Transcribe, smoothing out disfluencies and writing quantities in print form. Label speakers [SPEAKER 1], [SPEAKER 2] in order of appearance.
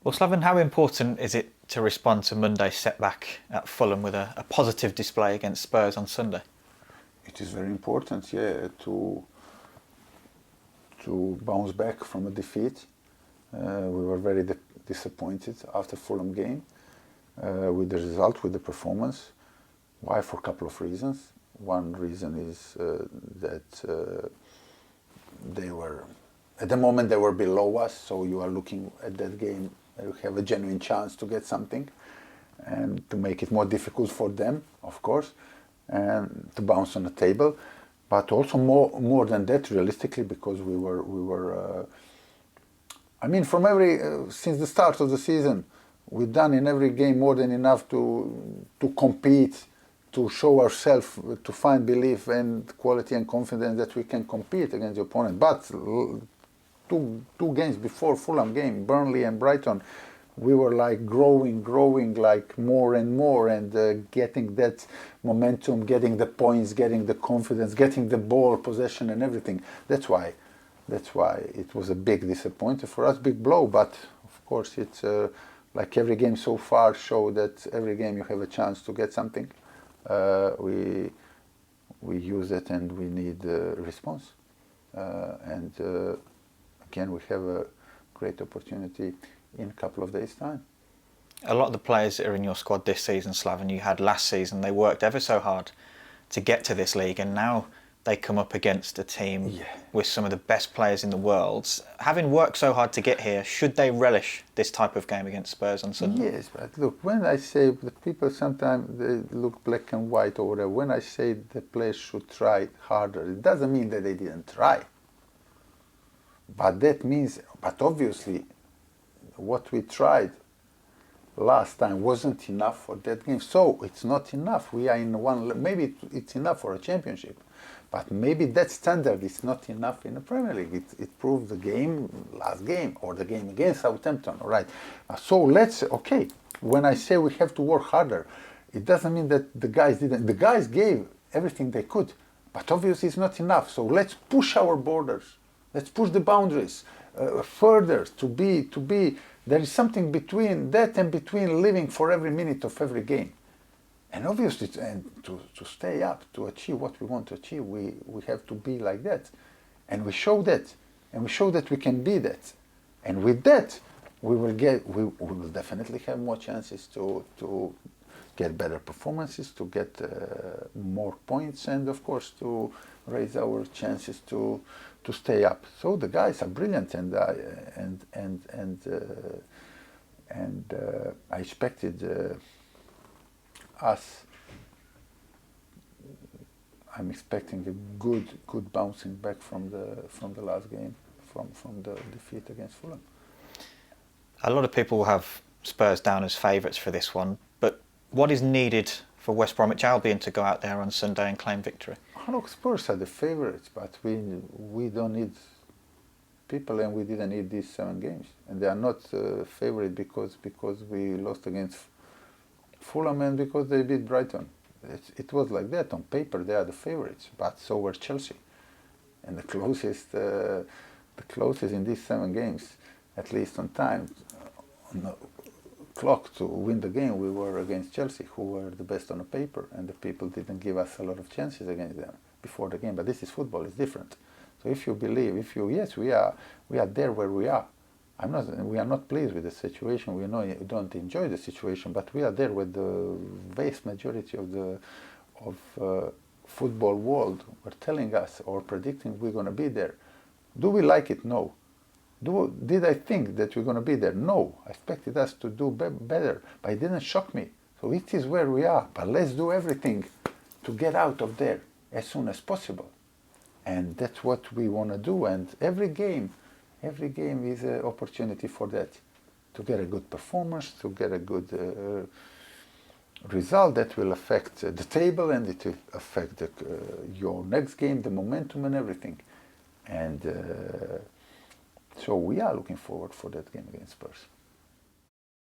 [SPEAKER 1] Well, Slaven, how important is it to respond to Monday's setback at Fulham with a positive display against Spurs on Sunday?
[SPEAKER 2] It is very important, yeah, to bounce back from a defeat. We were very disappointed after Fulham game with the result, with the performance. Why? For a couple of reasons. One reason is that they were, at the moment they were below us, so you are looking at that game, you have a genuine chance to get something and to make it more difficult for them, of course, and to bounce on the table. But also more than that, realistically, because we were I mean, since the start of the season, we've done in every game more than enough to compete, to show ourselves, to find belief and quality and confidence that we can compete against the opponent. But two games before Fulham game, Burnley and Brighton, we were like growing like more and more, and getting that momentum, getting the points, getting the confidence, getting the ball possession and everything. That's why it was a big disappointment for us, big blow. But of course, it's like every game so far show that every game you have a chance to get something. We use it, and we need a response. And again, we have a great opportunity in a couple of days' time.
[SPEAKER 1] A lot of the players that are in your squad this season, Slaven, you had last season, they worked ever so hard to get to this league, and now they come up against a team with some of the best players in the world. Having worked so hard to get here, should they relish this type of game against Spurs on Sunday?
[SPEAKER 2] Yes, but look, when I say the people sometimes they look black and white or whatever, when I say the players should try harder, it doesn't mean that they didn't try. But that means, but obviously, what we tried last time wasn't enough for that game. So it's not enough. We are in one, maybe it's enough for a championship, but maybe that standard is not enough in the Premier League. It proved the game, last game, or the game against Southampton, all right. So okay, when I say we have to work harder, it doesn't mean that the guys didn't. The guys gave everything they could, but obviously it's not enough. So let's push our borders. Let's push the boundaries further to be. There is something between that and between living for every minute of every game. And obviously, to stay up, to achieve what we want to achieve, we have to be like that. And we show that. And we show that we can be that. And with that, we will definitely have more chances to get better performances, to get more points, and of course to raise our chances to stay up. So the guys are brilliant, and I expected us. I'm expecting a good bouncing back from the last game, from the defeat against Fulham.
[SPEAKER 1] A lot of people have Spurs down as favourites for this one, but what is needed for West Bromwich Albion to go out there on Sunday and claim victory?
[SPEAKER 2] Look, Spurs are the favourites, but we don't need people, and we didn't need these 7 games. And they are not favourite because we lost against Fulham and because they beat Brighton. It was like that. On paper, they are the favourites, but so were Chelsea. And the closest in these 7 games, at least on time, on the clock to win the game, we were against Chelsea, who were the best on the paper, and the people didn't give us a lot of chances against them before the game. But this is football; it's different. So if you believe, yes, we are there where we are. We are not pleased with the situation. We don't enjoy the situation, but we are there with the vast majority of the football world were telling us or predicting we're going to be there. Do we like it? No. Did I think that we're going to be there? No. I expected us to do better, but it didn't shock me. So it is where we are. But let's do everything to get out of there as soon as possible. And that's what we want to do. And every game is an opportunity for that. To get a good performance, to get a good result that will affect the table, and it will affect your next game, the momentum and everything. And so we are looking forward for that game against Spurs.